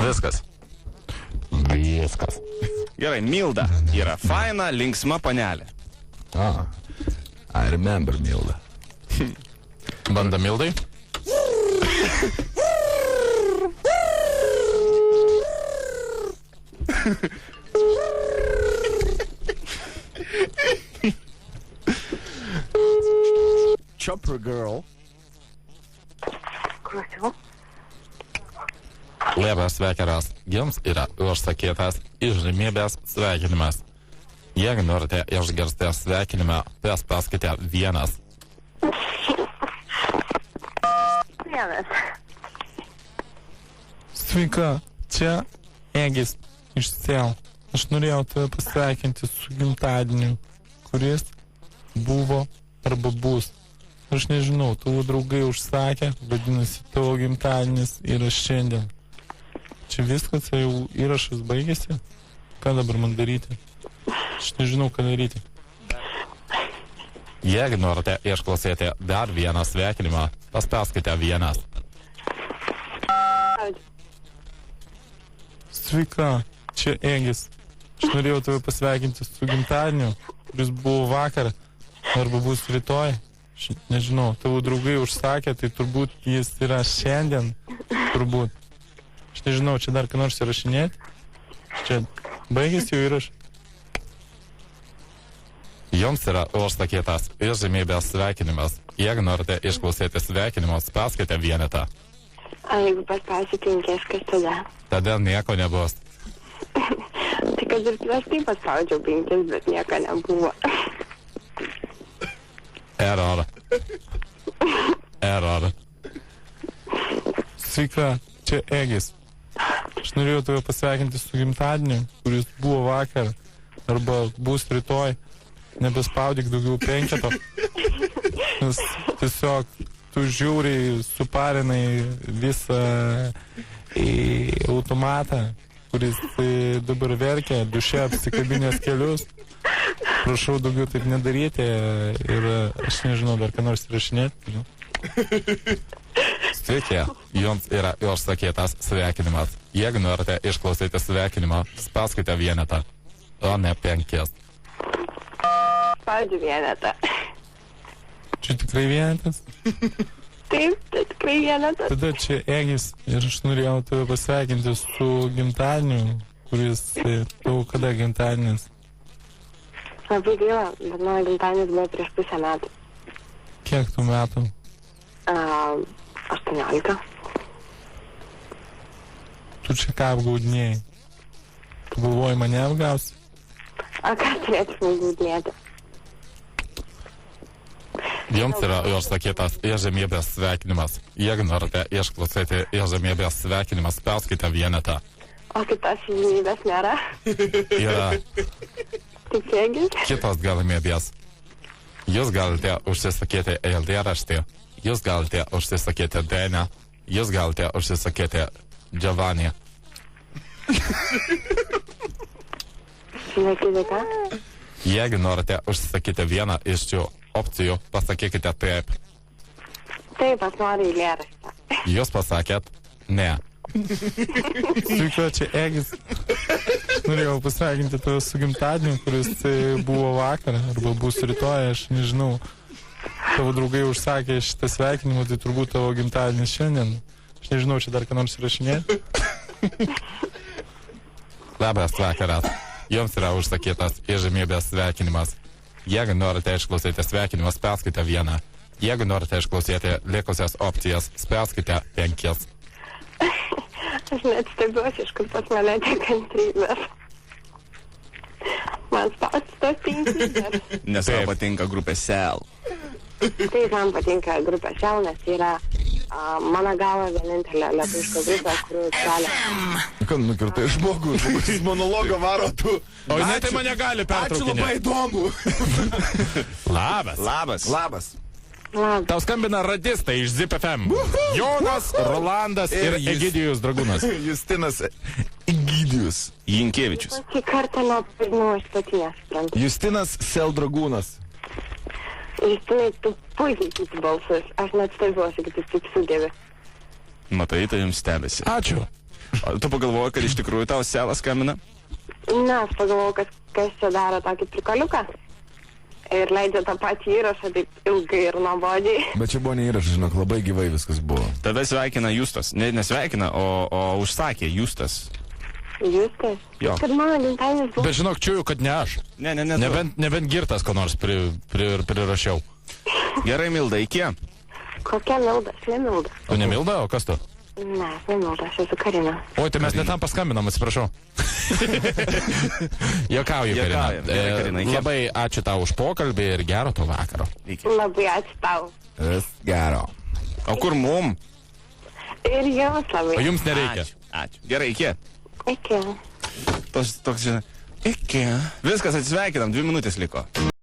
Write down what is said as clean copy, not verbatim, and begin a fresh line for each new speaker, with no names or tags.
Viskas. Gerai, Milda yra faina, linksma panelė.
I remember Milda.
Banda Mildai.
Chopper girl.
Klausiau.
Labas vakaras. Jums yra užsakytas išžymybės sveikinimas. Jeigu norite išgirsti sveikinimą, paspauskite 1.
Vienas.
Sveika, čia Egis iš Sel. Aš norėjau tave pasveikinti su gimtadieniu, kuris buvo arba bus. Aš nežinau, tavo draugai užsakė, vadinasi, tavo gimtadienis yra šiandien. Čia viskas, jau įrašas baigėsi? Ką dabar man daryti? Aš nežinau, ką daryti.
Jeigu norite išklausyti dar vieną sveikinimą, paspauskite 1.
Sveika, čia Egis. Aš norėjau tave pasveikinti su gimtadieniu, kuris buvo vakar, arba bus rytoj. Aš nežinau, tavo draugai užsakė, tai turbūt jis yra šiandien, turbūt. Aš nežinau, čia dar ką nors įrašinėti? Čia baigėsi jau įrašas?
Jums yra užsakytas išžymybės sveikinimas. Jeigu norite išklausyti sveikinimo, spauskite 1.
A jeigu paspausiu 5, kas tada?
Tada nieko nebus.
Tai kad ir prieš tai paspaudžiau 5, bet nieko nebuvo.
Error.
Sveika, čia Egis. Aš norėjau tave pasveikinti su gimtadieniu, kuris buvo vakar, arba bus rytoj. Nebespaudyk daugiau 5, nes tiesiog tu žiūriai suparinai visą automatą, kuris dabar verkia, duše apsikabinės kelius. Prašau daugiau taip nedaryti ir aš nežinau, dar ką nors įrašinėti.
Sveiki, jums yra užsakytas sveikinimas. Jeigu norite išklausyti sveikinimą, spauskite 1, o ne 5.
Spaudžiu 1.
Čia tikrai 1?
Taip, tai tikrai 1.
Tada čia Egis ir aš norėjau tave pasveikinti su gimtadieniu, kuris tavo kada gimtadienis?
Labai gaila, bet mano gimtadienis buvo prieš pusę metų.
Kiek tų metų?
18.
Tu čia ką apgaudinėjai? Tu galvoji mane apgausi?
A ką turėtum gaudinėti?
Jums yra užsakytas išžymybės sveikinimas. Jeigu norite išklausyti išžymybės sveikinimą, spauskite 1.
O kitos žymybės nėra?
Yra
Tik Egis?
kitos galimybės. Jūs galite užsisakyti eilėraštį, jūs galite užsisakyti dainą, jūs galite užsisakyti Giovanni.
Sakyti ką?
Jeigu norite užsisakyti vieną iš šių opcijų, pasakykite taip.
Taip, aš noriu eilėraštą.
Jūs pasakėt ne.
Sveika, čia Egis. Aš norėjau pasveikinti tave su gimtadieniu, kuris buvo vakar, arba bus rytoj, aš nežinau. Tavo draugai užsakė šitą sveikinimą, tai turbūt tavo gimtadienis šiandien. Aš nežinau, čia dar ką nors įrašinėti.
Labas vakaras. Jums yra užsakytas išžymybės sveikinimas. Jeigu norite išklausyti sveikinimą, spauskite 1. Jeigu norite išklausyti likusias opcijas, spauskite 5.
Aš net stebiuosi, iš kur pas mane tiek kantrybės. Man spausti tos 5.
Nes tau patinka grupė Sel.
Tai man patinka grupė Sel, nes tai yra mano galva vienintelė lietuviška grupė, kur gali...
Kad nukirtai žmogų, žmogus monologą varo tu.
O jinai tai mane gali
Ačiū, labai
pertraukinėti.
įdomu.
Labas.
Labas.
Tau skambina radistai iš Zip FM. Jonas, Rolandas ir
Ir jis.
Egidijus Dragūnas.
Justinas Egidijus.
Jinkievičius.
Šį kartą nuo pirmų aš pati nesuprantu.
Justinas Seldragūnas.
Justinai, tu puikiai kiti balsus. Aš net stebiuosi, kad tu taip sugebi.
Matai, tai jums stebisi.
Ačiū.
O tu pagalvoji, kad iš tikrųjų tau selas skambina?
Ne, aš pagalvojau, kas čia daro tokį prikoliuką. Ir leidžia tą patį įrašą taip ilgai ir nuobodžiai.
Bet čia buvo ne įrašas, žinok, labai gyvai viskas buvo.
Tada sveikina Justas. Ne, nesveikina, o užsakė Justas.
Justas.
Jo.
Kad mano gimtadienis buvo.
Bet žinok, čiūju, kad ne aš.
Ne.
Nebent girtas, ko nors prirašiau.
Gerai, Milda, iki.
Kokia Milda? Aš ne Milda.
Tu ne Milda, o kas tu?
Ne, aš ne Milda, aš esu Karina.
Oi, tai mes netam paskambinam, atsiprašau. Juokauju, Karina.
Gerai, Karina, iki.
Labai ačiū tau už pokalbį ir gero to vakaro.
Iki.
Labai ačiū tau.
Vis gero.
O kur mum?
Ir jums labai.
O jums nereikia.
Ačiū. Gerai, iki.
Iki.
Toks, žinai. Iki. Viskas, atsisveikinam, 2 minutės liko.